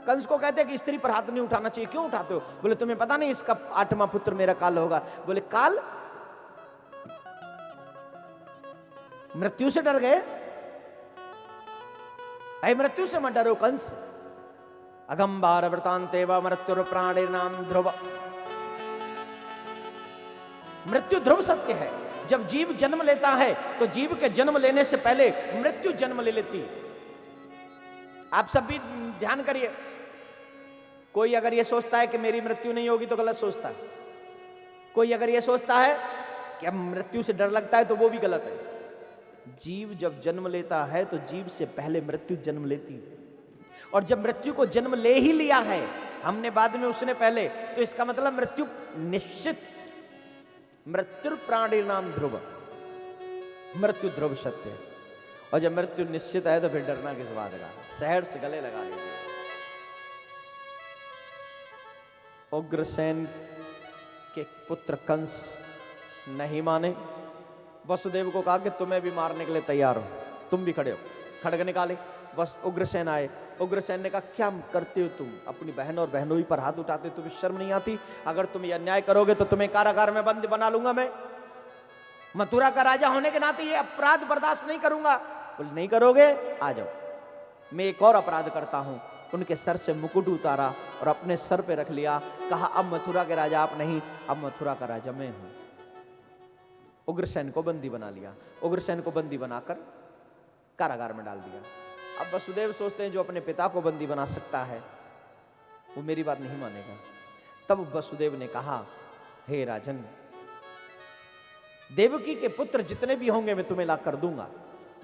कंस को कहते हैं कि स्त्री पर हाथ नहीं उठाना चाहिए, क्यों उठाते हो? बोले तुम्हें पता नहीं इसका 8वां पुत्र मेरा काल होगा। बोले काल? मृत्यु से डर गए? अरे मृत्यु से मत डरो कंस। अगंबार वृतांते व मृत्यु प्राणे नाम ध्रुव। मृत्यु ध्रुव सत्य है। जब जीव जन्म लेता है तो जीव के जन्म लेने से पहले मृत्यु जन्म ले लेती है। आप सब भी ध्यान करिए, कोई अगर ये सोचता है कि मेरी मृत्यु नहीं होगी तो गलत सोचता है। कोई अगर ये सोचता है कि अब मृत्यु से डर लगता है तो वो भी गलत है। जीव जब जन्म लेता है तो जीव से पहले मृत्यु जन्म लेती है, और जब मृत्यु को जन्म ले ही लिया है हमने बाद में उसने पहले, तो इसका मतलब मृत्यु निश्चित। मृत्यु प्राणी नाम ध्रुव, मृत्यु ध्रुव सत्य है। और जब मृत्यु निश्चित है तो फिर डरना किस बात का? शहर से गले लगा लीजिए। उग्रसेन के पुत्र कंस नहीं माने, वसुदेव को कहा कि तुम्हें भी मारने के लिए तैयार हो, तुम भी खड़े हो। खड़ग निकाले, बस उग्रसेन आए। उग्रसेन ने कहा क्या करते हो तुम? अपनी बहन और बहनोई पर हाथ उठाते हो, तुम्हें शर्म नहीं आती? अगर तुम ये अन्याय करोगे तो तुम्हें कारागार में बंद बना लूंगा मैं। मथुरा का राजा होने के नाते ये अपराध बर्दाश्त नहीं करूंगा। बोले नहीं करोगे, आ जाओ। मैं एक और अपराध करता हूं। उनके सर से मुकुट उतारा और अपने सर पे रख लिया। कहा अब मथुरा के राजा आप नहीं, अब मथुरा का राजा मैं हूं। उग्रसेन को बंदी बना लिया। उग्रसेन को बंदी बनाकर कारागार में डाल दिया। अब वसुदेव सोचते हैं जो अपने पिता को बंदी बना सकता है वो मेरी बात नहीं मानेगा। तब वसुदेव ने कहा हे राजन, देवकी के पुत्र जितने भी होंगे मैं तुम्हें ला कर दूंगा,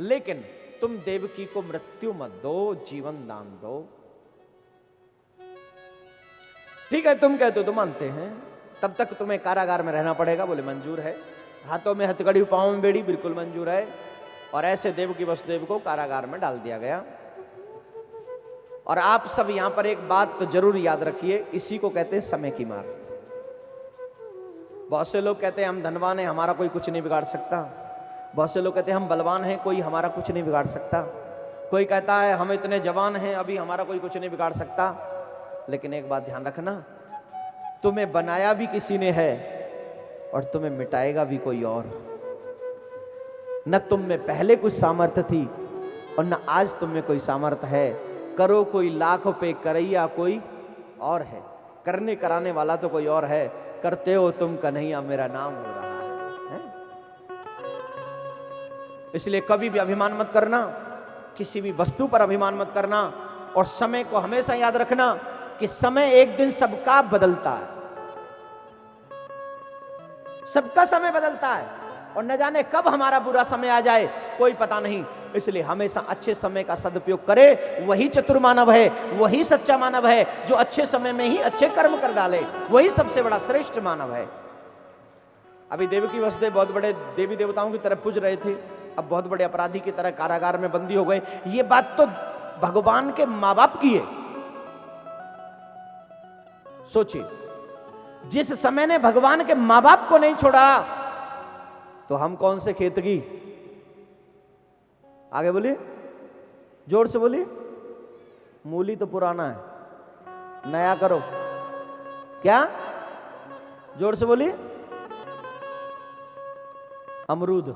लेकिन तुम देवकी को मृत्यु मत दो, जीवन दान दो। ठीक है तुम कहते हो तो मानते हैं, तब तक तुम्हें कारागार में रहना पड़ेगा। बोले मंजूर है। हाथों में हथकड़ी पांव में बेड़ी, बिल्कुल मंजूर है। और ऐसे देवकी वसुदेव को कारागार में डाल दिया गया। और आप सब यहां पर एक बात तो जरूर याद रखिए, इसी को कहते हैं समय की मार। बहुत से लोग कहते हैं हम धनवान हैं, हमारा कोई कुछ नहीं बिगाड़ सकता। बहुत से लोग कहते हैं हम बलवान हैं, कोई हमारा कुछ नहीं बिगाड़ सकता। कोई कहता है हम इतने जवान हैं, अभी हमारा कोई कुछ नहीं बिगाड़ सकता। लेकिन एक बात ध्यान रखना, तुम्हें बनाया भी किसी ने है और तुम्हें मिटाएगा भी कोई और। न तुम में पहले कुछ सामर्थ्य थी और न आज तुम में कोई सामर्थ्य है। करो कोई लाख पे करैया कोई और है, करने कराने वाला तो कोई और है। करते हो तुम कन्हैया मेरा नाम हो रहा है? इसलिए कभी भी अभिमान मत करना, किसी भी वस्तु पर अभिमान मत करना। और समय को हमेशा याद रखना कि समय एक दिन सबका बदलता है, सबका समय बदलता है और न जाने कब हमारा बुरा समय आ जाए कोई पता नहीं। इसलिए हमेशा अच्छे समय का सदुपयोग करे, वही चतुर मानव है, वही सच्चा मानव है। जो अच्छे समय में ही अच्छे कर्म कर डाले वही सबसे बड़ा श्रेष्ठ मानव है। अभी देवकी वसुदेव बहुत बड़े देवी देवताओं की तरह पूज रहे थे, अब बहुत बड़े अपराधी की तरह कारागार में बंदी हो गए। ये बात तो भगवान के मां बाप की है। सोचिए, जिस समय ने भगवान के मां बाप को नहीं छोड़ा तो हम कौन से खेत की? आगे बोलिए, जोर से बोलिए। मूली तो पुराना है, नया करो। क्या? जोर से बोलिए। अमरूद,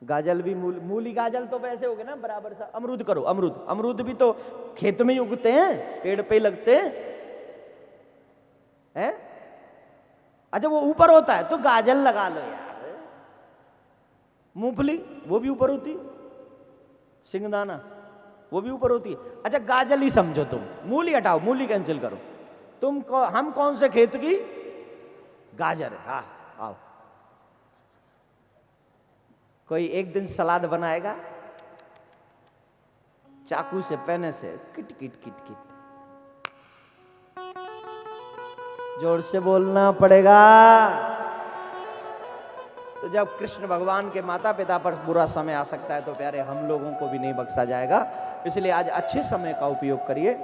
गाजल भी मूली गाजल तो वैसे हो गए ना बराबर सा। अमरूद करो, अमरूद। अमरूद भी तो खेत में ही उगते हैं, पेड़ पे लगते हैं। अच्छा वो ऊपर होता है तो गाजल लगा लो यार। मूंगफली वो भी ऊपर होती, सिंगदाना वो भी ऊपर होती है। अच्छा गाजल ही समझो तुम, मूली हटाओ, मूली कैंसिल करो। हम कौन से खेत की? गाजर है। हाँ आओ, कोई एक दिन सलाद बनाएगा चाकू से, पेने से, किट किट किट किट। जोर से बोलना पड़ेगा। तो जब कृष्ण भगवान के माता पिता पर बुरा समय आ सकता है तो प्यारे हम लोगों को भी नहीं बख्शा जाएगा। इसलिए आज अच्छे समय का उपयोग करिए।